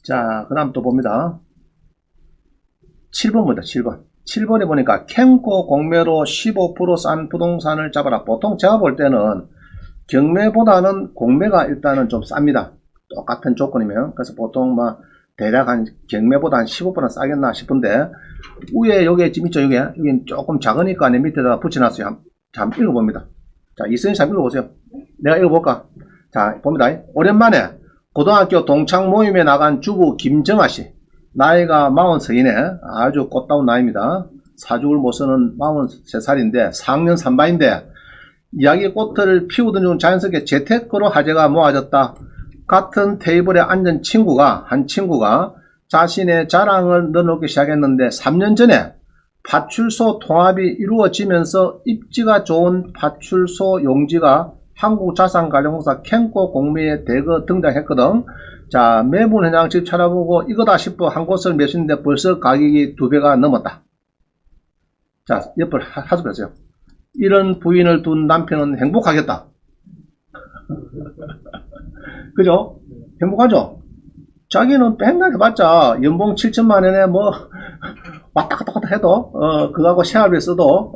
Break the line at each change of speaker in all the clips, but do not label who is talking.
자, 그 다음 또 봅니다. 7번입니다. 7번. 7번에 보니까 캠코 공매로 15% 싼 부동산을 잡아라. 보통 제가 볼 때는 경매보다는 공매가 일단은 좀 쌉니다. 똑같은 조건이면. 그래서 보통 막 대략 한 경매보다 한 15% 싸겠나 싶은데, 위에 여기 지금 있죠? 여기 조금 작으니까 내 밑에다가 붙여놨어요. 자, 한번 읽어봅니다. 자, 이선희 씨 한번 읽어보세요. 내가 읽어볼까? 자, 봅니다. 오랜만에 고등학교 동창 모임에 나간 주부 김정아 씨. 나이가 43이네. 아주 꽃다운 나이입니다. 사죽을 못 쓰는 43살인데 4학년 3반인데 이야기 꽃을 피우던 중 자연스럽게 재테크로 화제가 모아졌다. 같은 테이블에 앉은 한 친구가 자신의 자랑을 늘어놓기 시작했는데 3년 전에 파출소 통합이 이루어지면서 입지가 좋은 파출소 용지가 한국자산관리공사 캠코 공매에 대거 등장했거든. 자, 매물 현장 집 찾아보고 이거다 싶어 한 곳을 매수했는데 벌써 가격이 2배가 넘었다. 자, 옆을 하수했어요. 이런 부인을 둔 남편은 행복하겠다. 그죠? 행복하죠? 자기는 맨날 해봤자 연봉 7천만 원에 뭐 왔다 갔다 해도 그거하고 생활비 써도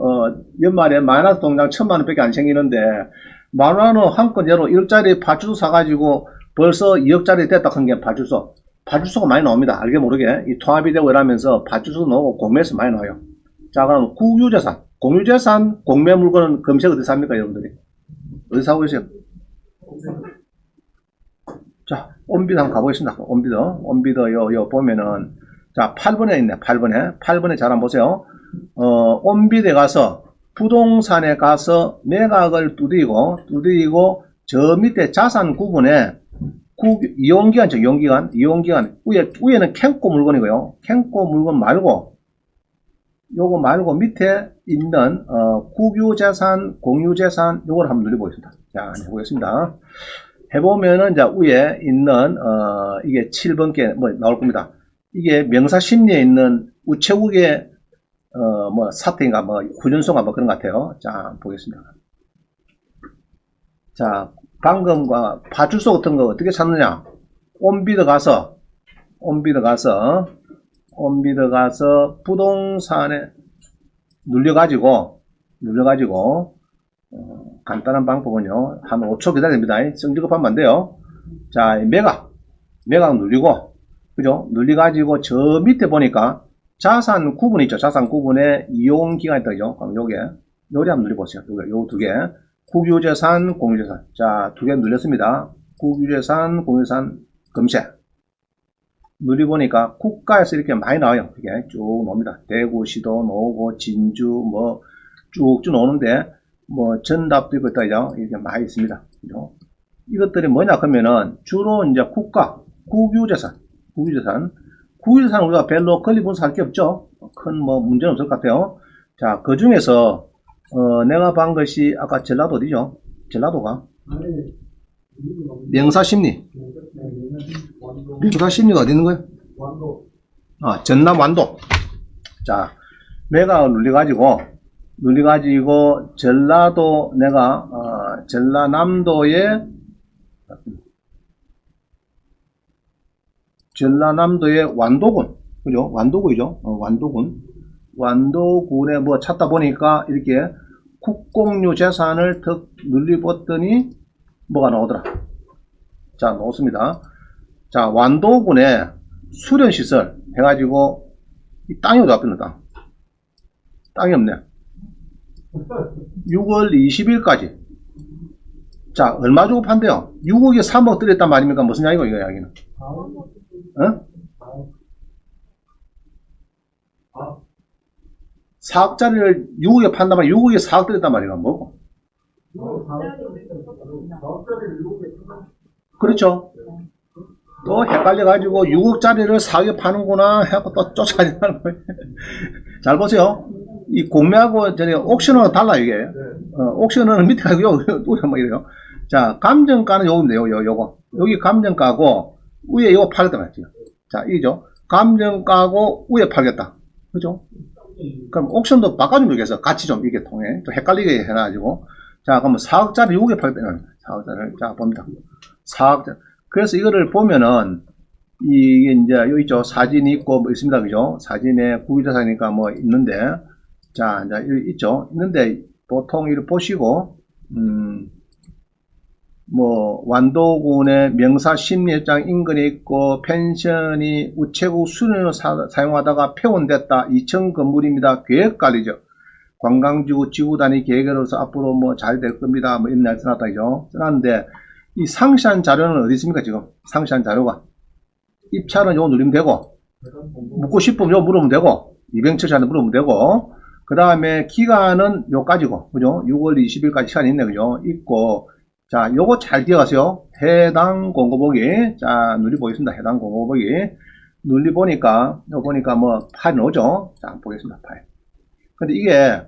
연말에 마이너스 통장 1,000만 원밖에 안 생기는데 만원은 한건 예로 1억짜리 파출소 사가지고 벌써 2억짜리 됐다 한 게 파출소가 많이 나옵니다. 알게 모르게 이 통합이 되고 이러면서 파출소 나오고 공매에서 많이 나와요. 자, 그럼 국유재산, 공유재산, 공매 물건은 검색 어디서 합니까 여러분들이? 어디서 하고 계세요? 자, 온비드 한번 가보겠습니다. 온비드 요 보면은 자, 8번에 있네. 8번에 잘 한번 보세요. 온비드에 가서 부동산에 가서 매각을 두드리고 저 밑에 자산 구분에 이용기간, 위에는 캠코 물건이고요. 캠코 물건 말고 요거 말고 밑에 있는 국유재산, 공유재산 요걸 한번 누려보겠습니다. 자, 해보겠습니다. 해보면은 이제 위에 있는 이게 7번 게 뭐 나올 겁니다. 이게 명사심리에 있는 우체국의 뭐 사태인가 뭐 훈련소인가 뭐 그런 것 같아요. 자, 보겠습니다. 자, 방금과 파출소 같은 거 어떻게 찾느냐? 온비드 가서 부동산에 눌려가지고 간단한 방법은요. 한 5초 기다려야 됩니다. 성질급하면 안 돼요. 자, 매각 눌리고, 그죠? 눌려가지고 저 밑에 보니까 자산 구분 있죠. 자산 구분에 이용기간이 있죠. 그럼 요리 한번 눌려보세요. 요 두 개. 국유재산, 공유재산. 자, 두 개 눌렸습니다. 국유재산, 공유재산 검색. 누려보니까 국가에서 이렇게 많이 나와요. 이게 쭉 나옵니다. 대구시도 나오고, 진주, 뭐, 쭉쭉 나오는데, 뭐, 전답도 있고 있다죠. 이렇게 많이 있습니다. 그죠? 이것들이 뭐냐, 그러면은, 주로 이제 국유재산. 국유재산 우리가 별로 권리 분석할 게 없죠. 큰 뭐, 문제는 없을 것 같아요. 자, 그 중에서, 내가 본 것이, 아까 전라도 어디죠? 전라도가? 명사심리가 어디 있는 거예요? 아, 전남 완도. 자, 매각을 눌려가지고 전라도 전라남도의 완도군, 그죠? 완도구이죠. 완도군에 뭐 찾다 보니까 이렇게 국공유 재산을 턱 눌려봤더니 뭐가 나오더라. 자, 나왔습니다. 자, 완도군에 수련시설 해가지고 이 땅이 어디 앞에 있는 땅이 없네. 6월 20일까지. 자, 얼마 주고 판대요? 6억에 3억 들였단 말입니까? 무슨 이야기고 이거 이야기는? 4억짜리를 6억에 판다면 6억에 4억 들였단 말이야. 뭐고? 그렇죠. 또 헷갈려가지고 6억짜리를 4억에 파는구나 해갖고 또 쫓아다니는 거예요. 잘 보세요. 이 공매하고 옥션은 달라요, 이게. 옥션은 밑에 가고 뭐 이래요. 자, 감정가는 요겁니다. 요거. 여기 감정가고 위에 요거 팔겠다 말이죠. 자, 이죠. 감정가고 위에 팔겠다. 그죠? 그럼 옥션도 바꿔주면 되겠어. 같이 좀 이게 통해. 또 헷갈리게 해놔가지고. 자, 그러면 4억짜리 6에 팔겠다. 4억짜리. 자, 봅니다. 4억짜리. 그래서 이거를 보면은 이게 이제 여기 있죠. 사진이 있고 뭐 있습니다. 그죠? 사진에 구일대사니까 뭐 있는데, 자, 이제 여기 있죠. 있는데 보통 이렇게 보시고, 뭐 완도군의 명사 심리협장 인근에 있고 펜션이 우체국 수련을 사용하다가 폐원됐다. 2층 건물입니다. 계획관리죠. 관광지구 지구단위 계획으로서 앞으로 뭐 잘 될 겁니다. 뭐 이런 날 써놨다죠. 써놨는데 이 상세한 자료는 어디 있습니까? 지금 상세한 자료가 입찰은 요거 누르면 되고 묻고 싶으면 요거 물으면 되고 207시간에 물으면 되고 그 다음에 기간은 요까지고 그죠? 6월 20일까지 시간이 있네 그죠? 있고 자 요거 잘 기억하세요. 해당 공고보기 자 눌러보겠습니다. 해당 공고보기 눌러보니까 요 보니까 뭐 파일 나오죠? 자 보겠습니다. 파일 근데 이게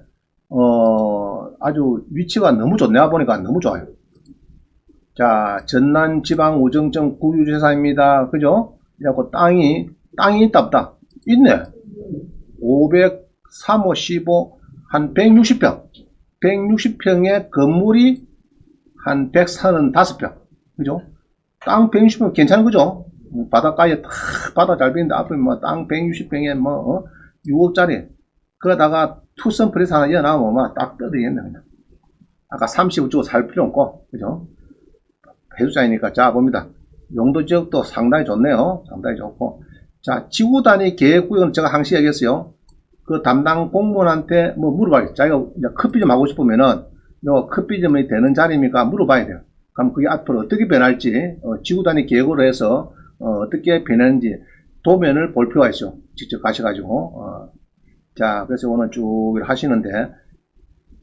아주 위치가 너무 좋네. 내가 보니까 너무 좋아요. 자 전남지방우정청 국유재산입니다. 그죠? 그래갖고 땅이 있다 없다? 있네. 503, 5, 15, 한 160평 160평에 건물이 한 135평 그죠? 땅 160평 괜찮은 거죠? 바닷가에 탁 바다 잘 보이는데 앞에 뭐 땅 160평에 뭐 6억짜리 그러다가 투썸 프레스 하나 이어나오면 막 딱 떠들겠네 그냥. 아까 30을 주고 살 필요 없고 그죠? 해수장이니까 자 봅니다. 용도 지역도 상당히 좋네요. 상당히 좋고 자 지구단위 계획구역은 제가 항시 얘기했어요. 그 담당 공무원한테 뭐 물어봐요. 자기가 이제 커피 좀 하고 싶으면은 요 커피점이 되는 자리입니까? 물어봐야 돼요. 그럼 그게 앞으로 어떻게 변할지 지구단위 계획으로 해서 어떻게 변하는지 도면을 볼 필요가 있죠. 직접 가셔가지고 자 그래서 오늘 쭉 하시는데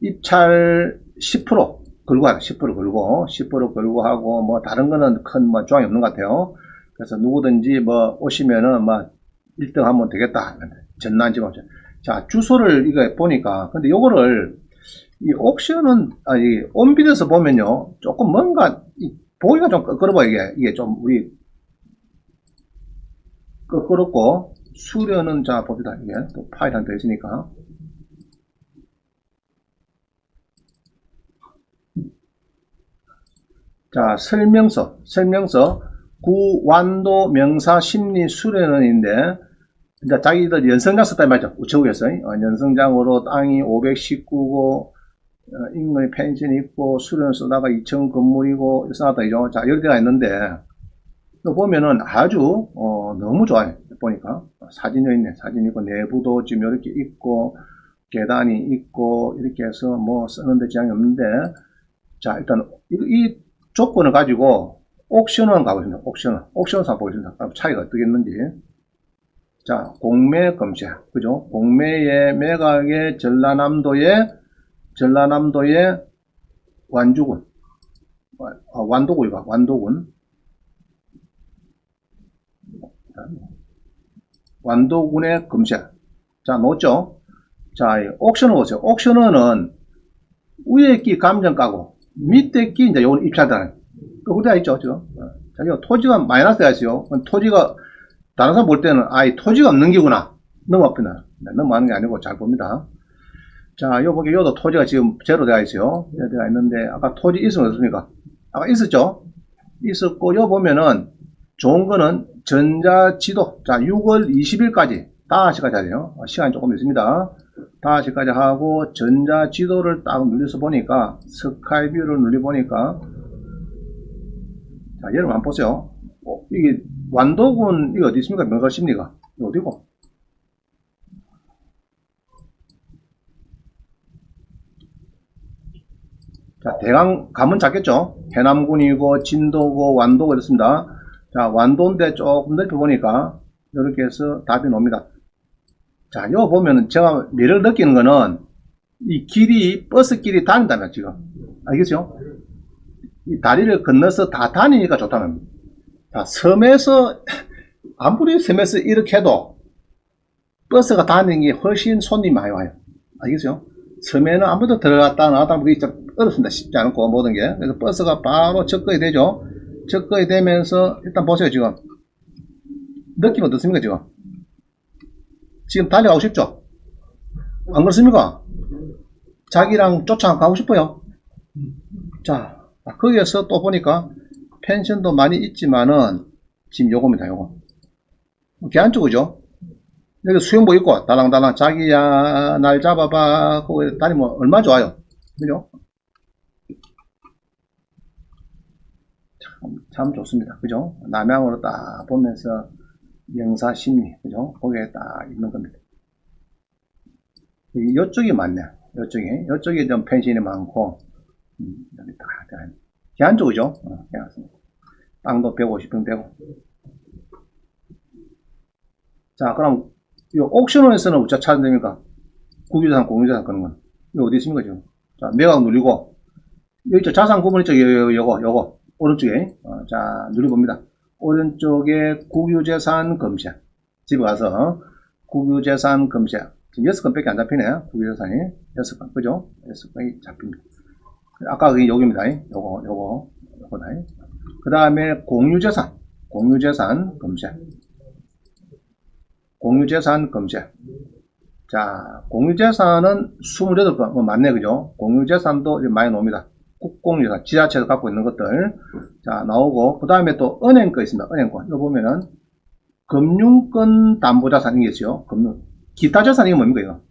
입찰 10% 걸고 하라. 10% 걸고 10% 걸고 하고 뭐 다른 거는 큰 뭐 조항이 없는 것 같아요. 그래서 누구든지 뭐 오시면은 뭐 1등 하면 되겠다. 전남지방 자 주소를 이거 보니까 근데 요거를 이 옥션은 이 온빛에서 보면요 조금 뭔가 보기가 좀 껄끄러워. 이게 좀 우리 껄끄럽고 수련은 자 봅시다. 이게 또 파일 하나 더 있으니까 자 설명서 구완도 명사 심리 수련원인데 이제 자기들 연성장 썼다 말이죠. 우체국에서 연성장으로 땅이 519고 인근에 펜션이 있고 수련을 쓰다가 2층 건물이고 써놨다 이죠. 자 여기 데가 있는데 보면은 아주 너무 좋아요. 보니까 사진이 있네. 사진 있고 내부도 지금 이렇게 있고 계단이 있고 이렇게 해서 뭐 쓰는데 지장이 없는데 자 일단 이 조건을 가지고 옥션원 가보겠습니다. 옥션원 사 보겠습니다. 차이가 어떻게 있는지. 자, 공매 검색. 그죠? 공매의 매각의 전라남도의 완주군. 완도구이가, 완도군. 완도군의 검색. 자, 놓죠? 자, 옥션원 보세요. 옥션원은 위에 끼 감정가고, 밑에 끼 이제 요건 입찰단. 그거 있죠, 지금. 자, 이 토지가 마이너스 되어 있어요. 토지가, 다른 사람 볼 때는, 이 토지가 없는 게구나. 넘어갑니다. 넘어가는 게 아니고 잘 봅니다. 자, 요 보기, 요도 토지가 지금 제로 되어 있어요. 되어 있는데, 아까 토지 있으면 어떻습니까? 아까 있었죠? 있었고, 요 보면은, 좋은 거는 전자지도. 자, 6월 20일까지, 5시까지 하네요. 시간이 조금 있습니다. 5시까지 하고, 전자지도를 딱 눌려서 보니까, 스카이뷰를 눌려보니까, 자, 여러분 한번 보세요. 이게, 완도군, 이거 어디 있습니까? 명사십리가. 이거 어디고? 자, 대강 가면 작겠죠? 해남군이고, 진도고, 완도고 이렇습니다. 자, 완도인데 조금 넓혀보니까, 이렇게 해서 답이 나옵니다. 자, 요 보면은 제가 매력을 느끼는 거는, 이 길이, 버스 길이 다닌다면, 지금. 알겠죠? 이 다리를 건너서 다 다니니까 좋다는 겁니다. 자, 섬에서, 아무리 섬에서 이렇게 해도, 버스가 다니는 게 훨씬 손님이 많이 와요. 알겠죠? 섬에는 아무도 들어갔다 나왔다 보기 좀 어렵습니다. 쉽지 않고 모든 게. 그래서 버스가 바로 접근이 되죠. 접근이 되면서 일단 보세요. 지금 느낌 어떻습니까? 지금 달려가고 싶죠? 안 그렇습니까? 자기랑 쫓아가고 싶어요. 자, 거기에서 또 보니까 펜션도 많이 있지만은 지금 요겁니다. 요거 개안쪽이죠. 여기 수영복 입고 달랑달랑 자기야 날 잡아봐 그거 다니면 얼마 좋아요. 그죠? 참 좋습니다. 그죠? 남향으로 딱 보면서 명사심리, 그죠? 거기에 딱 있는 겁니다. 이쪽이 많네. 이쪽이 좀 펜션이 많고, 여기 딱, 계안 쪽이죠? 계안습니다. 땅도 150평 되고. 자, 그럼, 이 옥션원에서는 어찌 찾으면 됩니까? 국유자산, 공유자산 그런 건. 이거 어디 있습니까, 지금? 자, 매각 누리고, 여기 있죠. 자산 구분 있죠? 요거. 오른쪽에. 자, 누려봅니다. 오른쪽에 국유재산 검색. 집에 가서, 국유재산 검색. 지금 6건 밖에 안 잡히네. 국유재산이. 6건. 그죠? 6건이 잡힙니다. 아까 그게 여기입니다. 요거다. 그 다음에 공유재산. 공유재산 검색. 공유재산 검색. 자, 공유재산은 28건. 뭐 맞네. 그죠? 공유재산도 많이 나옵니다. 국공유재산. 지자체에서 갖고 있는 것들. 자, 나오고. 그 다음에 또 은행 거 있습니다. 은행권. 이거 보면은, 금융권 담보자산 이게 있어요. 기타 자산 이게 뭡니까, 이거?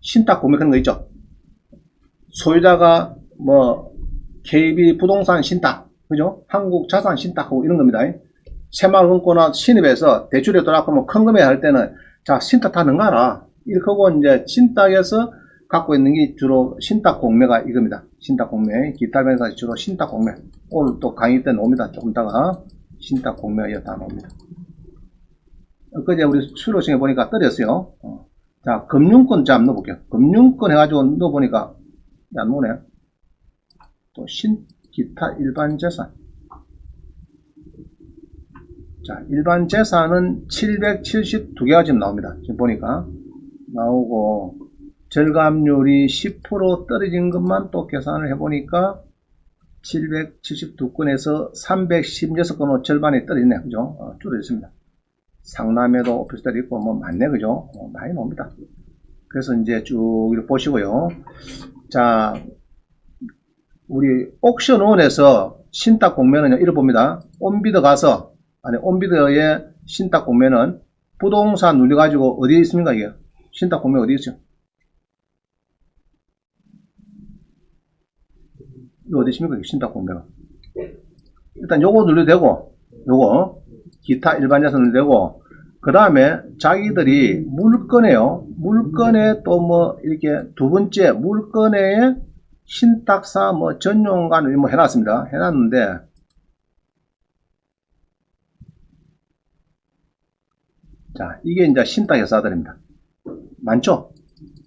신탁 공매하는 거 있죠? 소유자가 뭐, KB 부동산 신탁, 그죠? 한국 자산 신탁하고 이런 겁니다. 새마을금고나 신입에서 대출에 돌아가고 뭐 큰 금액 할 때는, 자, 신탁 다 능가라. 이렇게 하고 이제 신탁에서 갖고 있는 게 주로 신탁 공매가 이겁니다. 신탁 공매. 기타 변사 주로 신탁 공매. 오늘 또 강의 때 나옵니다. 조금 있다가 신탁 공매가 다 나옵니다. 그제 우리 수료식에 보니까 떨었어요. 자, 금융권 좀 넣어볼게요. 금융권 해가지고 넣어보니까 안 오네. 또 기타 일반 재산. 자, 일반 재산은 772개가 지금 나옵니다. 지금 보니까 나오고 절감률이 10% 떨어진 것만 또 계산을 해보니까 772건에서 316건으로 절반이 떨어지네. 그죠? 줄어있습니다. 상남에도 오피스텔이 있고, 뭐, 많네. 그죠? 많이 나옵니다. 그래서 이제 쭉 이렇게 보시고요. 자, 우리 옥션원에서 신탁 공매는 이렇게 봅니다. 온비드 가서, 온비드의 신탁 공매는 부동산 눌려가지고 어디에 있습니까, 이게? 신탁 공매 어디 있어요? 이거 어디 있습니까? 신탁 공매가. 일단 요거 눌러도 되고, 요거, 기타 일반 자산 눌러도 되고, 그 다음에 자기들이 물건에요. 물건에 또 뭐, 이렇게 두 번째, 물건에 신탁사 뭐 전용관을 뭐 해놨습니다. 해놨는데, 자, 이게 이제 신탁회사들입니다. 많죠?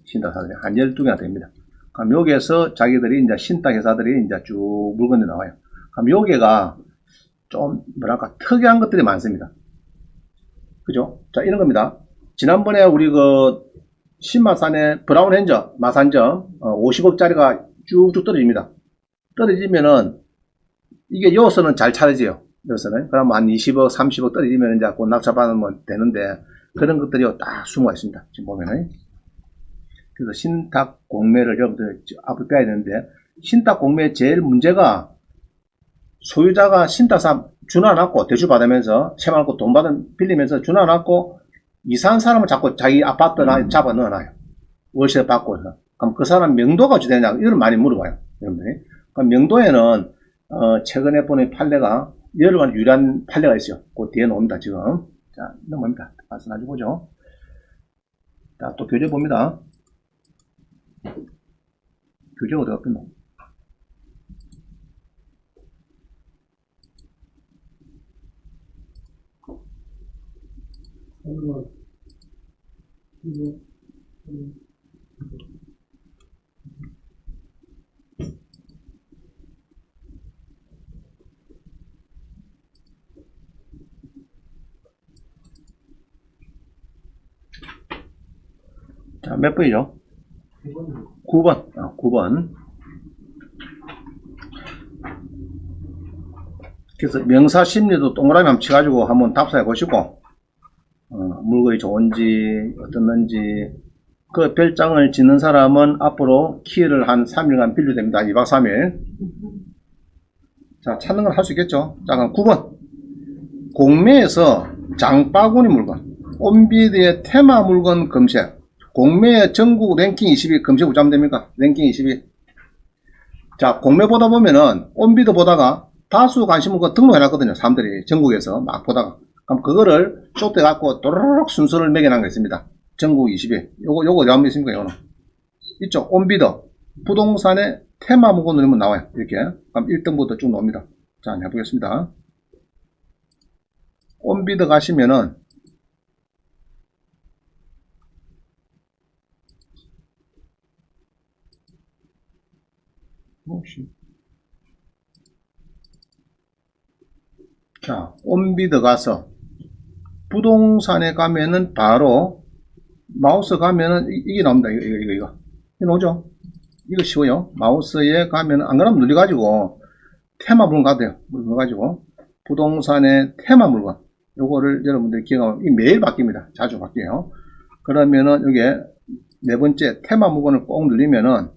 신탁회사들이. 한 12개나 됩니다. 그럼 여기에서 자기들이 이제 신탁회사들이 이제 쭉 물건이 나와요. 그럼 여기가 좀, 뭐랄까, 특이한 것들이 많습니다. 그죠? 자, 이런 겁니다. 지난번에 우리 신마산의 브라운 핸저, 마산점, 50억짜리가 쭉쭉 떨어집니다. 떨어지면은, 이게 여기서는 잘 차려져요. 여기서는. 그럼 한 20억, 30억 떨어지면 이제 곧 낙찰받으면 되는데, 그런 것들이 딱 숨어 있습니다. 지금 보면은. 그래서 신탁 공매를 여러분들 앞을 빼야 되는데, 신탁 공매의 제일 문제가 소유자가 신탁사 준화놨고 대출 받으면서 채만고 돈 빌리면서 준화놨고 이사한 사람을 자꾸 자기 아파트나 잡아 넣어놔요. 월세 받고 해서. 그럼 그 사람 명도가 어찌 되냐 이걸 많이 물어봐요. 여러분들이. 그럼 명도에는 최근에 보낸 판례가 여러 가지 유리한 판례가 있어요. 그 뒤에 나옵니다. 지금. 자, 넘어갑니다. 말씀하시 보죠. 자, 또 교재 봅니다. 교재 어디 갔겠노? 자, 몇 번이죠? 9번. 9번. 그래서 명사심리도 동그라미 한번 쳐가지고 한번 답사해 보시고, 물건이 좋은지, 어떻는지, 그 별장을 짓는 사람은 앞으로 키를 한 3일간 빌려도 됩니다. 2박 3일. 자, 찾는 건 할 수 있겠죠? 자, 그럼 9번. 공매에서 장바구니 물건, 온비드의 테마 물건 검색, 공매의 전국 랭킹 20위 검색 붙잡으면 됩니까? 랭킹 20위. 자, 공매 보다 보면은 온비드 보다가 다수 관심 물건 등록해놨거든요. 사람들이 전국에서 막 보다가. 그럼 그거를 쇼트해 갖고 또르륵 순서를 매겨놓은 게 있습니다. 전국 20위. 요거 어디 한번 있습니까? 요거는. 이쪽 온비드 부동산의 테마 물건 누르면 나와요. 이렇게. 그럼 1등부터 쭉 나옵니다. 자, 해보겠습니다. 온비드 가시면은 자, 온비드 가서 부동산에 가면은 바로 마우스 가면은 이게 나옵니다. 이거 나오죠? 이거 쉬워요. 마우스에 가면은 안 그러면 눌려가지고 테마 물건 가도 돼요. 눌러가지고 부동산의 테마 물건 요거를 여러분들이 기억하면 이 매일 바뀝니다. 자주 바뀌어요. 그러면은 여기에 네 번째 테마 물건을 꼭 누르면은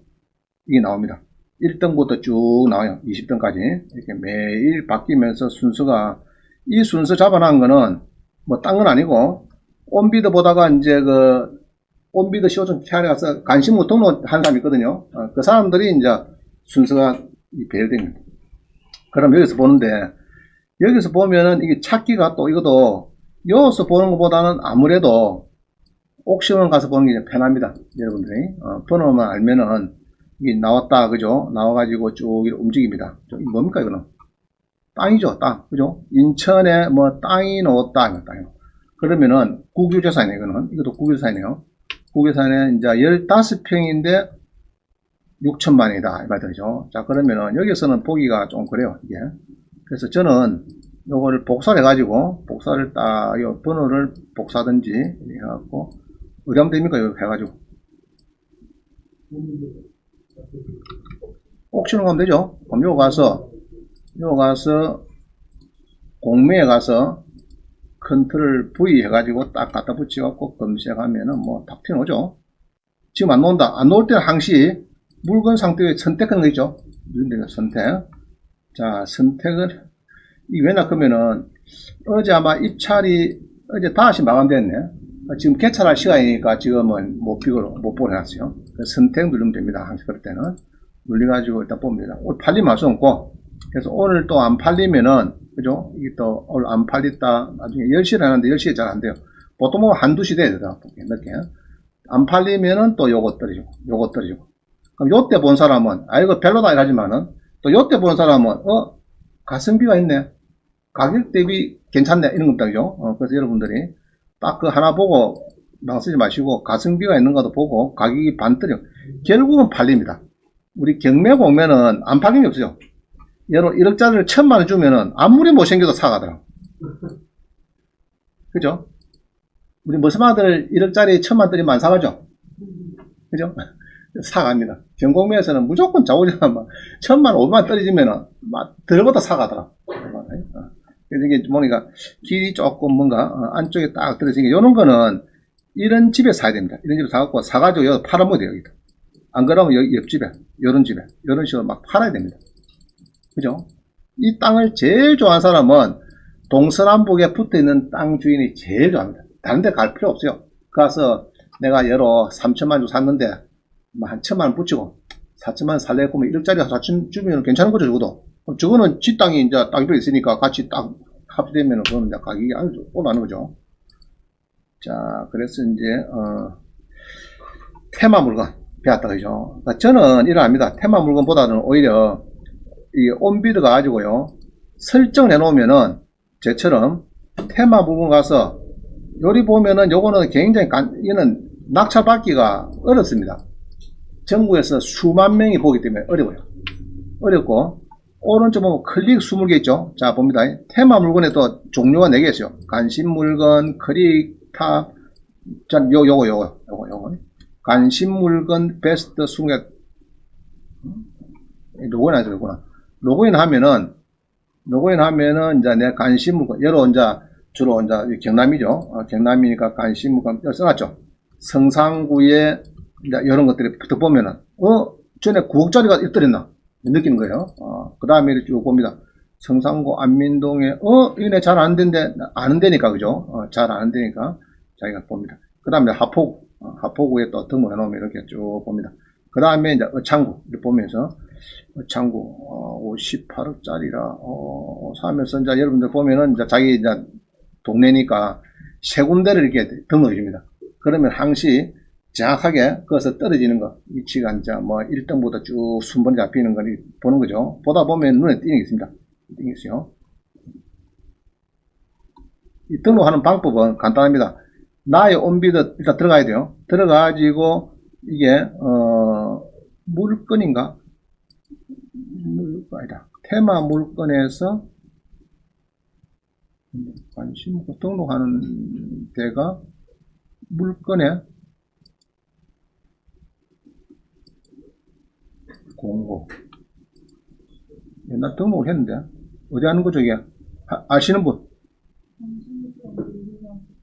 이게 나옵니다. 1등부터 쭉 나와요. 20등까지 이렇게 매일 바뀌면서 순서가 이 순서 잡아놓은 거는 뭐 딴 건 아니고 온비드 보다가 이제 그 온비드 시오전 캐에 가서 관심을 등록한 사람이 있거든요. 그 사람들이 이제 순서가 배열됩니다. 그럼 여기서 보는데 여기서 보면은 이게 찾기가 또 이것도 여기서 보는 것보다는 아무래도 옥션을 가서 보는 게 편합니다. 여러분들이 번호만 알면은 이게 나왔다 그죠? 나와가지고 쭉 움직입니다. 이게 뭡니까 이거는? 땅이죠, 땅. 그죠? 인천에 뭐 땅이 나왔다. 그러면은 국유재산이네요, 이거는. 이것도 국유재산이네요. 국유재산에 이제 15평인데 6천만이다. 이 말이죠. 자, 그러면은 여기서는 보기가 좀 그래요, 이게. 그래서 저는 요거를 복사를 해가지고, 복사를 딱, 요 번호를 복사든지, 이렇게 해갖고, 어디 하면 됩니까? 이거 해가지고. 옥션을 가면 되죠. 그럼 요 가서, 공매에 가서, 컨트롤 V 해가지고 딱 갖다 붙여갖고 검색하면은 뭐 딱 튀어나오죠. 지금 안 나온다. 안 나올 때는 항시 물건 상태에 선택하는 거 있죠. 선택. 자, 선택은, 이 왜냐 그러면은, 어제 아마 입찰이, 어제 다시 마감됐네. 지금 개찰할 시간이니까 지금은 못 보고 해놨어요. 선택 누르면 됩니다. 항상 그럴 때는. 눌려가지고 일단 봅니다. 오늘 팔리면 할 수 없고, 그래서 오늘 또 안 팔리면은, 그죠? 이게 또 오늘 안 팔렸다. 나중에 10시에 하는데 10시에 잘 안 돼요. 보통 뭐 한두 시 돼야 되더라. 늦게. 안 팔리면은 또 요거 떨어지고, 요거 떨어지고. 그럼 요때 본 사람은, 아, 이거 별로다 이러지만은, 또 요때 본 사람은, 가성비가 있네. 가격 대비 괜찮네. 이런 것들이죠. 그래서 여러분들이 딱 그 하나 보고 망쓰지 마시고, 가성비가 있는 것도 보고, 가격이 반떨어져. 결국은 팔립니다. 우리 경매 공매는 안 팔린 게 없어요. 여러분 1억짜리를 1,000만원 주면은 아무리 못생겨도 사가더라. 그죠? 우리 머스마들 1억짜리 1,000만 들이면 안 사가죠? 그죠? 사갑니다. 경공매에서는 무조건 자오리가 막 1,000만, 5만 떨어지면은 막 들어보다 사가더라. 그래서 이게 보니까 길이 조금 뭔가 안쪽에 딱 들어지는 게 요런 거는 이런 집에 사야 됩니다. 이런 집에 사갖고 사가지고 여기 팔아먹어야 돼요. 여기다. 안 그러면 여기 옆집에, 요런 집에, 요런 식으로 막 팔아야 됩니다. 그죠? 이 땅을 제일 좋아하는 사람은 동서남북에 붙어 있는 땅 주인이 제일 좋아합니다. 다른 데 갈 필요 없어요. 가서 내가 여러 3천만 주고 샀는데 뭐 한 1,000만 붙이고 4천만 살려고 하면 1억짜리 4천 주면 괜찮은 거죠, 적어도. 그럼 저거는 지 땅이 이제 땅이 필요 있으니까 같이 딱 합치되면 그거는 이제 가격이 아주 올라가는 거죠. 자, 그래서 이제 테마 물건 배웠다 그죠? 그러니까 저는 이러합니다. 테마 물건보다는 오히려 이 온비드가 가지고요 설정을 해 놓으면은 제처럼 테마 부분 가서 요리 보면은 요거는 굉장히 이거는 낙찰 받기가 어렵습니다. 전국에서 수만 명이 보기 때문에 어려워요. 어렵고 오른쪽 보면 클릭 20개 있죠. 자 봅니다. 테마 물건에 또 종류가 4개 있어요. 관심 물건, 클릭, 탑, 자 요거 관심 물건 베스트 20개. 로그인 하죠, 로그인 하면은 이제 내 관심 물건, 여러 이제 주로 이제 경남이죠. 경남이니까 관심 물건 써놨죠. 성산구에 이제 이런 것들이 붙어 보면은, 전에 9억짜리가 있더랬나? 느끼는 거예요. 그 다음에 쭉 봅니다. 성산구 안민동에, 이네 잘 안 된데, 아는 데니까, 그죠? 잘 아는 데니까, 자기가 봅니다. 그 다음에 하포구, 하포구에 또 등록해 놓으면 이렇게 쭉 봅니다. 그 다음에 이제 어창구, 이렇게 보면서, 어창구, 58억짜리라, 사면서 이제 여러분들 보면은 이제 자기 이제 동네니까 세 군데를 이렇게 등록해 줍니다. 그러면 항시 정확하게 거기서 떨어지는 거, 위치가 이제 뭐 1등보다 쭉 순번이 잡히는 걸 보는 거죠. 보다 보면 눈에 띄는 게 있습니다. 띄는 게 있어요. 이 등록하는 방법은 간단합니다. 나의 온비드 일단 들어가야 돼요. 들어가지고 이게 물건인가? 물건 아니다. 테마 물건에서 관심 등록하는 데가 물건에 공고. 옛날 등록을 했는데 어디 하는 거죠 이게? 아시는 분?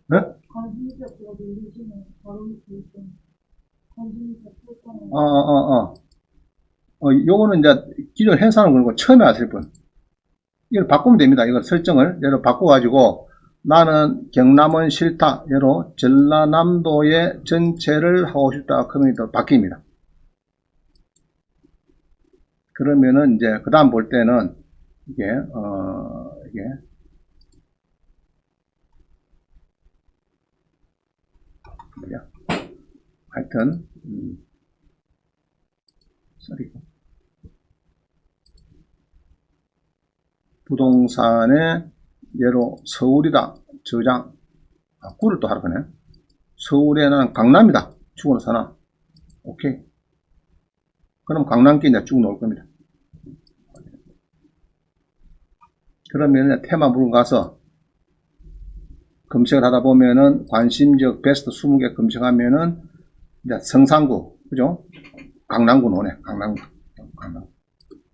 네? 요거는 이제 기존 행사는 그러고 처음에 하실 분. 이걸 바꾸면 됩니다. 이걸 설정을 얘로 바꿔가지고 나는 경남은 싫다. 얘로 전라남도의 전체를 하고 싶다. 그러면 또 바뀝니다. 그러면은 이제 그 다음 볼 때는 이게 뭐야? 하여튼 부동산의 예로 서울이다. 저장. 구를 또 하라 그네. 서울에는 강남이다. 죽어는 사나. 오케이. 그럼 강남께 이제 쭉 넣을 겁니다. 그러면 테마 물건 가서 검색을 하다 보면은 관심적 베스트 20개 검색하면은 이제 성산구, 그죠? 강남구 나오네. 강남구.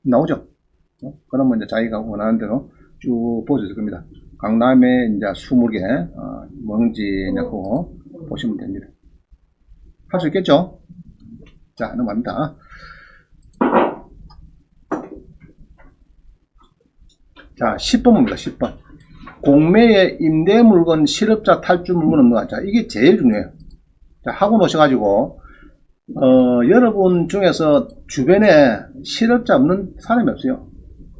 나오죠? 그러면 이제 자기가 원하는 대로 쭉 보여줄 겁니다. 강남에 이제 20개, 뭔지 이제 그거 보시면 됩니다. 할 수 있겠죠? 자, 넘어갑니다. 자, 10번입니다. 10번. 공매의 임대 물건, 실업자 탈주 물건은 뭐가? 자, 이게 제일 중요해요. 자, 하고 노셔가지고, 여러분 중에서 주변에 실업자 없는 사람이 없어요.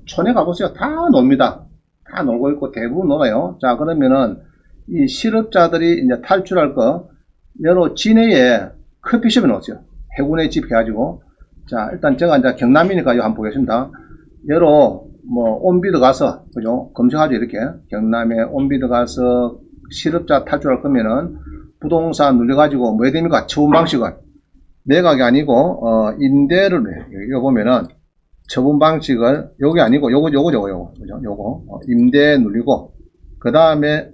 촌에 가보세요. 다 놉니다. 다 놀고 있고 대부분 놀아요. 자, 그러면은 이 실업자들이 이제 탈출할 거, 여러 진해에 커피숍에 넣었어요. 해군의 집 해가지고. 자, 일단 제가 이제 경남이니까 이거 한번 보겠습니다. 여러 뭐 온비드 가서, 그죠? 검색하죠. 이렇게 경남에 온비드 가서 실업자 탈출할 거면은 부동산 눌려가지고 뭐 해야 됩니까? 처분 방식은 매각이 아니고 임대를 이거 보면은 처분 방식을 요게 아니고 요거 그죠? 요거 임대 누르고 그 다음에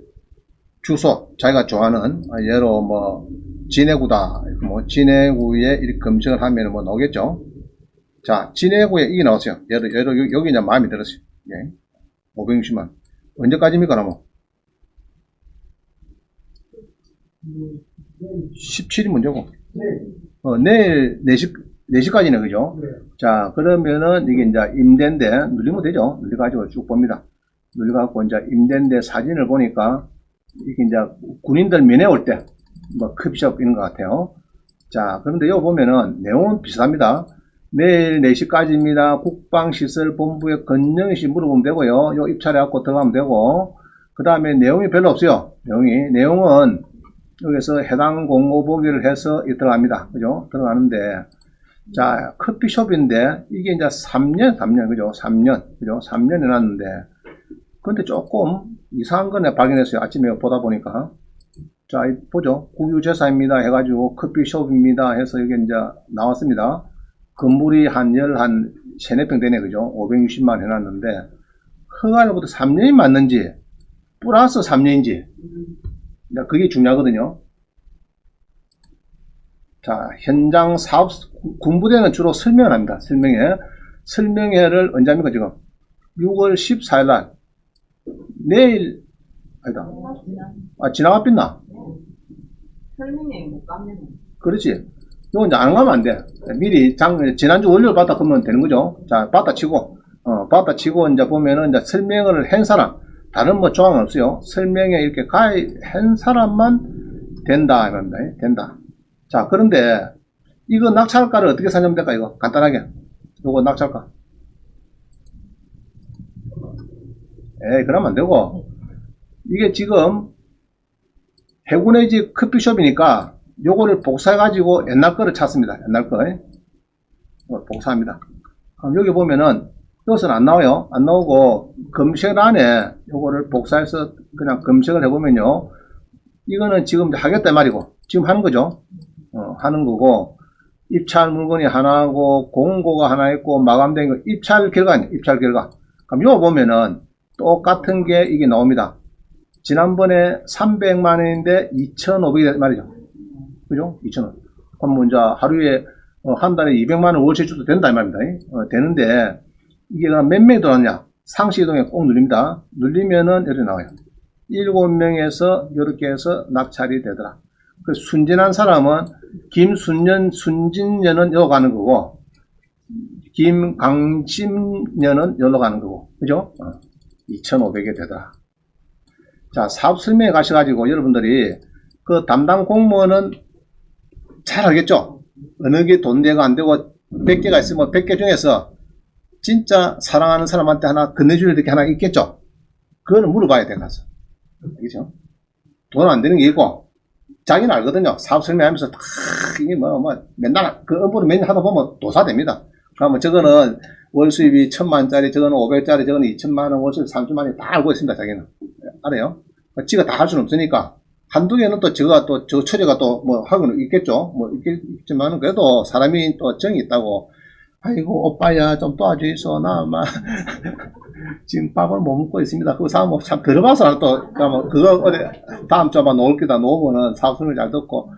주소 자기가 좋아하는 예로 뭐 진해구다 뭐 진해구에 이렇게 검색을 하면 뭐 나오겠죠. 자, 진해구에 이게 나왔어요. 예로 여기 이제 마음에 들었어요. 예. 560만 언제까지입니까? 그러면 17이 문제고 내일 4시까지네, 그죠? 네. 자, 그러면은 이게 이제 임대인데 누르면 되죠? 눌려가지고 쭉 봅니다. 눌려갖고 이제 임대인데 사진을 보니까 이게 이제 군인들 면회 올 때 뭐 커피숍 있는 것 같아요. 자, 그런데 여기 보면은 내용은 비슷합니다. 내일 4시까지입니다. 국방시설본부에 건영씨 물어보면 되고요. 요 입찰해갖고 들어가면 되고, 그 다음에 내용이 별로 없어요. 내용은 여기서 해당 공고 보기를 해서 들어갑니다. 그죠? 들어가는데, 자, 커피숍인데, 이게 이제 3년, 그죠? 3년, 그죠? 3년 해놨는데, 근데 조금 이상한 거네 발견했어요. 아침에 보다 보니까. 자, 보죠. 국유재산입니다. 해가지고 커피숍입니다. 해서 이게 이제 나왔습니다. 건물이 한 3-4평 되네. 그죠? 560만 해놨는데, 허가로부터 3년이 맞는지, 플러스 3년인지, 그게 중요하거든요. 자, 현장 사업, 군부대는 주로 설명을 합니다. 설명회를 언제 합니까, 지금? 6월 14일 날. 내일, 아니다. 지나갔겠나?
설명회 못 가면.
그렇지. 이거 이제 안 가면 안 돼. 미리 지난주 월요일 받다 그러면 되는 거죠. 자, 받다 치고. 받아치고 이제 보면은 이제 설명을 한 사람, 다른 뭐 조항은 없어요. 설명에 이렇게 가입한 사람만 된다, 이겁니다. 된다. 자, 그런데 이거 낙찰가를 어떻게 산정됩니까, 이거? 간단하게. 요거 낙찰가. 그러면 안 되고. 이게 지금 해군의 집 커피숍이니까 요거를 복사해가지고 옛날 거를 찾습니다. 옛날 거. 복사합니다. 그럼 여기 보면은 이것은 안 나와요. 안 나오고 검색란에 요거를 복사해서 그냥 검색을 해보면요. 이거는 지금 하겠다 말이고 지금 하는 거죠. 하는 거고 입찰 물건이 하나고 공고가 하나 있고 마감된 거 입찰 결과는 입찰 결과. 그럼 요거 보면은 똑같은 게 이게 나옵니다. 지난번에 300만 원인데 2,500이 말이죠. 그죠? 2,000원. 그럼 뭐 이제 하루에 한 달에 200만 원 월세 줘도 된다 이 말입니다. 되는데 이게 몇 명이 들어왔냐? 상시이동에 꼭 눌립니다. 누르면은 이렇게 나와요. 7명에서 이렇게 해서 낙찰이 되더라. 그 순진한 사람은 순진년은 여기 가는 거고 김강심년은 여기로 가는 거고 그죠? 2,500이 되더라. 자, 사업 설명에 가셔가지고 여러분들이 그 담당 공무원은 잘 알겠죠? 어느 게 돈 되고 안 되고 100개가 있으면 100개 중에서 진짜 사랑하는 사람한테 하나 건네줄 게 하나 있겠죠? 그거는 물어봐야 돼, 가서. 알겠죠? 돈 안 되는 게 있고, 자기는 알거든요. 사업 설명하면서 이게 맨날 그 업무를 매년 하다 보면 도사됩니다. 그러면 저거는 월 수입이 1,000만짜리, 저거는 500짜리, 저거는 2,000만원, 월 수입 3,000만원 다 알고 있습니다, 자기는. 알아요? 지가 다 할 수는 없으니까. 한두 개는 또 저거 또, 저 처리가 또 뭐 하고는 있겠죠? 뭐 있겠지만은 그래도 사람이 또 정이 있다고. 아이고, 오빠야, 좀 도와주이소. 나, 지금 밥을 못 먹고 있습니다. 그 사람 참 들어봐서 또, 그거 어디, 다음 주에 놓을 기다 놓으면은 사업성을 잘 듣고,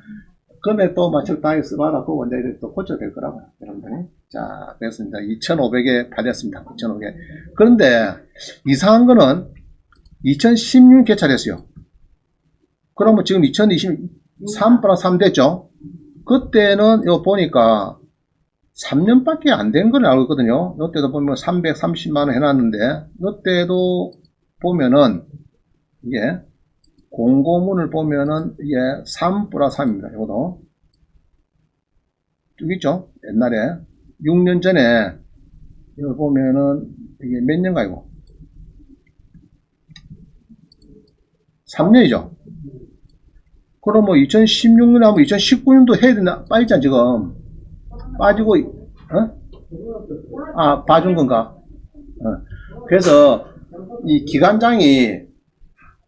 금액 또 적당히 써봐라. 그거 이제 또 고쳐될 거라고요. 여러분들이. 자, 그래서 이제 2,500에 팔렸습니다. 2,500. 그런데 이상한 거는 2016 개찰했어요. 그러면 지금 2023 플러스 3 됐죠? 그때는 이거 보니까 3년밖에 안 된 걸 알고 있거든요. 이때도 보면 330만원 해놨는데, 이때도 보면은, 이게, 공고문을 보면은, 이게 3 플러스 3입니다. 이것도. 쭉 있죠? 옛날에. 6년 전에, 이거 보면은, 이게 몇 년가 이거? 3년이죠? 그럼 뭐 2016년에 하면 2019년도 해야 된다. 빠졌잖아, 지금. 빠지고, 봐준 건가? 그래서, 이 기관장이,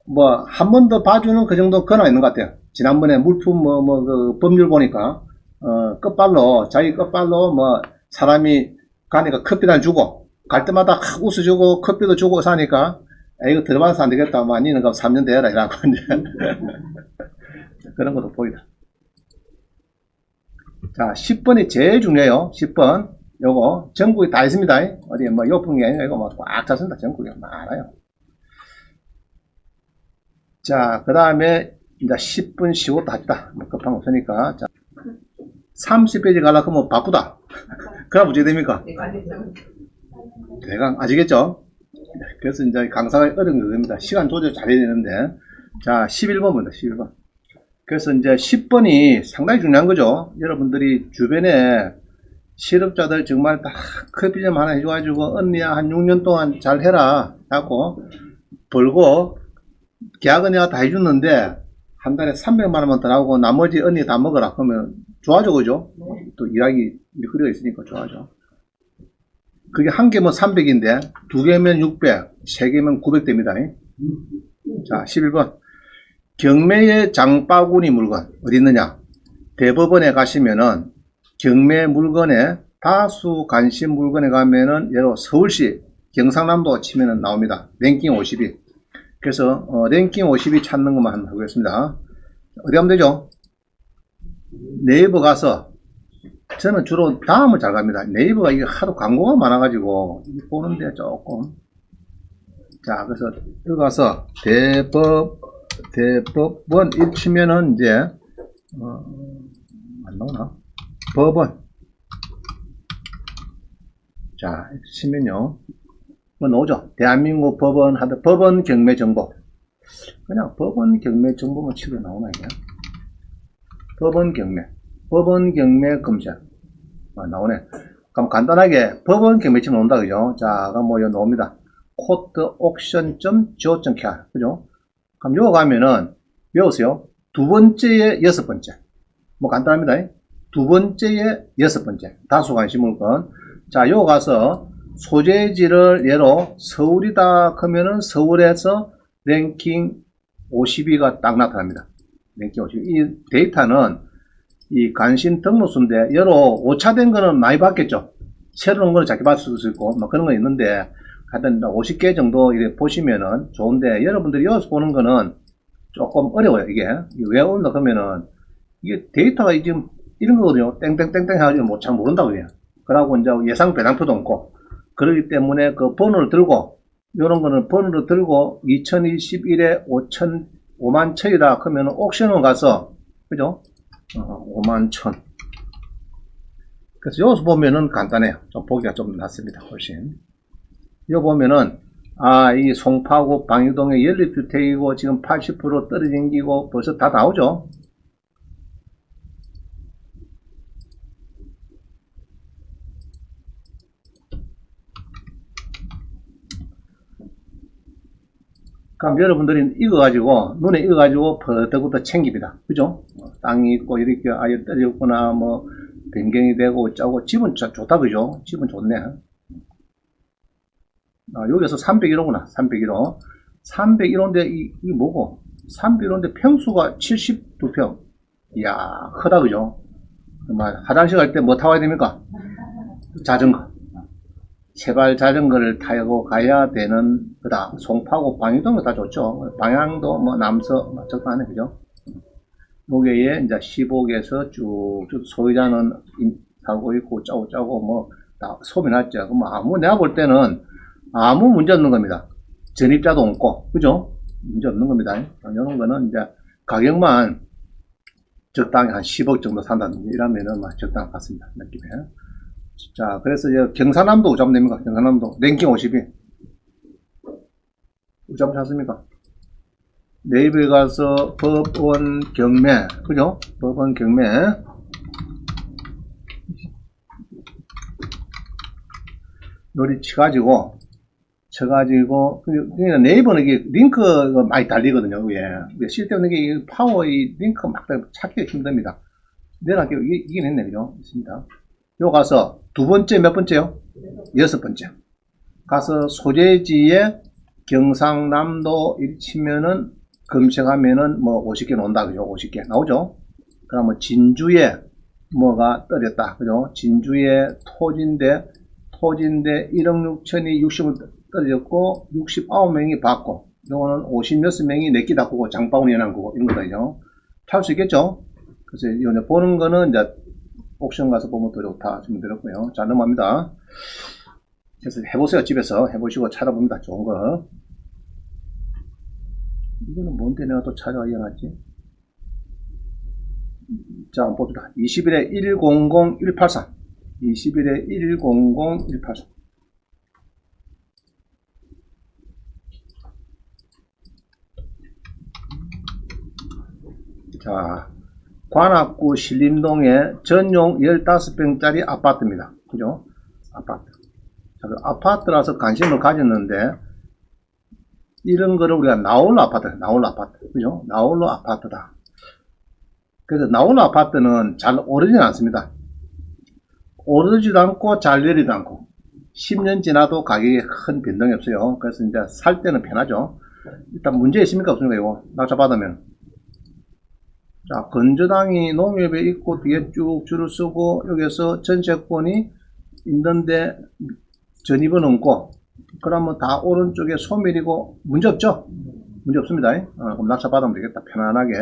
뭐, 한 번 더 봐주는 그 정도 권한이 있는 것 같아요. 지난번에 물품, 그 법률 보니까, 자기 끝발로, 사람이 가니까 커피도 주고, 갈 때마다 웃어주고, 커피도 주고 사니까, 이거 들어봐서 안 되겠다. 니는 그럼 3년 되어라. 이라고, 이제. 그런 것도 보이다. 자, 10번이 제일 중요해요. 10번. 요거, 전국에 다 있습니다. 어디, 요풍이 아니라 이거 꽉 찼습니다. 전국에 많아요. 자, 그 다음에, 이제 10분 쉬고 또 합시다. 급한 거 없으니까. 자, 30페이지 가려고 하면 바쁘다. 그럼 어떻게 됩니까? 대강, 아시겠죠? 그래서 이제 강사가 어려운 겁니다. 시간 조절 잘해야 되는데. 자, 11번입니다. 11번. 그래서 이제 10번이 상당히 중요한 거죠. 여러분들이 주변에 실업자들 정말 다 커피점 하나 해줘가지고 언니야 한 6년 동안 잘 해라 하고 벌고 계약은 내가 다 해줬는데 한 달에 300만 원만 더 나오고 나머지 언니 다 먹어라 그러면 좋아져 그죠? 또 일하기 흐려 있으니까 좋아져. 그게 한 개면 300인데 두 개면 600, 세 개면 900 됩니다. 자, 11번. 경매의 장바구니 물건 어디 있느냐? 대법원에 가시면은 경매 물건에 다수 관심 물건에 가면은 예로 서울시 경상남도 치면은 나옵니다. 랭킹 50위. 그래서 랭킹 50위 찾는 것만 한번 하겠습니다. 어디 가면 되죠? 네이버 가서 저는 주로 다음을 잘 갑니다. 네이버가 이게 하도 광고가 많아가지고 보는데 조금 자 그래서 여기 가서 대법원 이 치면은 이제 안 나오나? 법원 자 치면요 뭐 나오죠. 대한민국 법원 하드 법원 경매 정보. 그냥 법원 경매 정보만 치고 나오나 이게. 법원 경매 검색. 나오네. 그럼 간단하게 법원 경매 치면 나온다 그죠? 자, 그럼 뭐 여기 나옵니다. courtauction.go.kr 그죠? 그럼 요거 가면은 외우세요. 두 번째에 여섯 번째. 뭐 간단합니다. 두 번째에 여섯 번째. 다수 관심 물건. 자, 요거 가서 소재지를 예로 서울이다 그러면은 서울에서 랭킹 50위가 딱 나타납니다. 랭킹 50위. 이 데이터는 이 관심 등록수인데 예로 오차된 거는 많이 봤겠죠. 새로운 거는 작게 봤을 수 있고 뭐 그런 거 있는데 하여튼 50개 정도 이렇게 보시면은 좋은데 여러분들이 여기서 보는 거는 조금 어려워요. 이게 왜 어렵나 그러면은 이게 데이터가 지금 이런 거거든요. 땡땡땡땡 해가지고 뭐 잘 모른다고 해요. 그러고 이제 예상 배당표도 없고 그렇기 때문에 그 번호를 들고 이런 거는 번호를 들고 2021에 5만 천이다 그러면은 옥션을 가서 그죠? 5만 천. 그래서 여기서 보면은 간단해요. 좀 보기가 좀 낫습니다. 훨씬. 여기 보면은 이 송파구 방유동의 연립주택이고 지금 80% 떨어진 기고 벌써 다 나오죠. 그럼 여러분들이 이거 눈에 익어가지고 버덕부터 챙깁니다. 그죠? 땅이 있고 이렇게 아예 떨어졌거나 뭐 변경이 되고 어쩌고 집은 좋다 그죠? 집은 좋네. 여기서 301호구나. 301호. 301호인데 이게 뭐고? 301호인데 평수가 72평. 이야, 크다 그죠? 정말 화장실 갈 때 뭐 타와야 됩니까? 자전거. 제발 자전거를 타고 가야 되는 거다. 송파구 방유동은 다 좋죠. 방향도 뭐 남서 적당하네 그죠? 여기에 이제 15개에서 쭉 소유자는 살고 있고 짜고 뭐 다 소비났죠. 그럼 내가 볼 때는 아무 문제 없는 겁니다. 전입자도 없고 그죠? 문제 없는 겁니다. 이런 거는 이제 가격만 적당히 한 10억 정도 산다든지 이러면은 적당할 것 같습니다. 느낌에. 자, 그래서 경사남도 우자면 됩니까? 경사남도 랭킹 50위 우자면 찾습니까? 네이버에 가서 법원 경매 그죠? 법원 경매 요리 쳐가지고 그러니까 네이버는 이게 링크가 많이 달리거든요. 위에 실제로 이게 파워의 링크 막 찾기가 힘듭니다. 내가 이긴 했네 그죠? 있습니다. 요 가서 두 번째 몇 번째요? 여섯 번째. 가서 소재지에 경상남도 치면은 검색하면은 뭐 50개 나온다 그죠? 50개 나오죠? 그러면 진주에 뭐가 떨어졌다 그죠? 진주에 토지인데 1억 6천이 60을 떨어졌고 69명이 받고 요거는 56명이 내끼 닫고 장바구니 해놓은 거고 이런 거죠. 팔 수 있겠죠? 그래서 이제 보는 거는 이제 옥션 가서 보면 더 좋다 지금 들었고요. 자 넘어갑니다. 그래서 해보세요. 집에서 해보시고 찾아봅니다. 좋은 거. 이거는 뭔데 내가 또 찾아와야 하지? 자 한번 봅시다. 20일에 100183 20일에 100183 자 관악구 신림동에 전용 15평짜리 아파트입니다. 그죠? 아파트. 자, 아파트라서 관심을 가졌는데 이런 거를 우리가 나홀로 아파트. 그죠? 나홀로 아파트다. 그래서 나홀로 아파트는 잘 오르진 않습니다. 오르지도 않고 잘 내리지도 않고 10년 지나도 가격에 큰 변동이 없어요. 그래서 이제 살 때는 편하죠. 일단 문제 있습니까? 없습니까? 이거 낙찰받으면. 자, 건조당이 농협에 있고 뒤에 쭉 줄을 쓰고 여기서 전세권이 있는데 전입은 없고 그러면 다 오른쪽에 소멸이고 문제 없죠? 문제 없습니다. 그럼 낙찰받으면 되겠다. 편안하게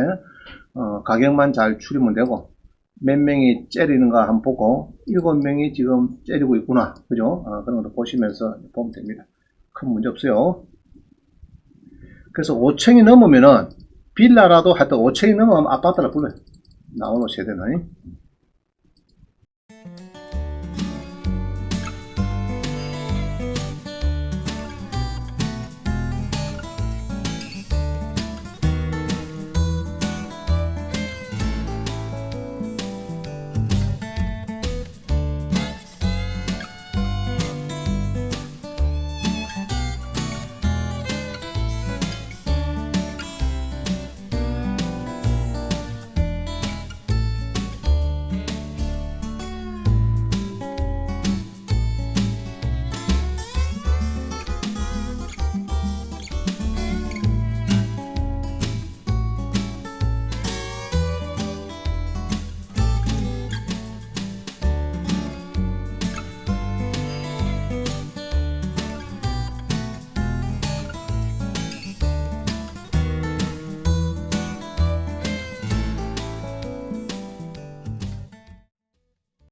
가격만 잘 추리면 되고 몇 명이 째리는가 한번 보고 7명이 지금 째리고 있구나. 그죠? 그런 것도 보시면서 보면 됩니다. 큰 문제 없어요. 그래서 5층이 넘으면은 빌라라도 하여튼 5층이 넘으면 아파트라 불러요. 나오는 세대는.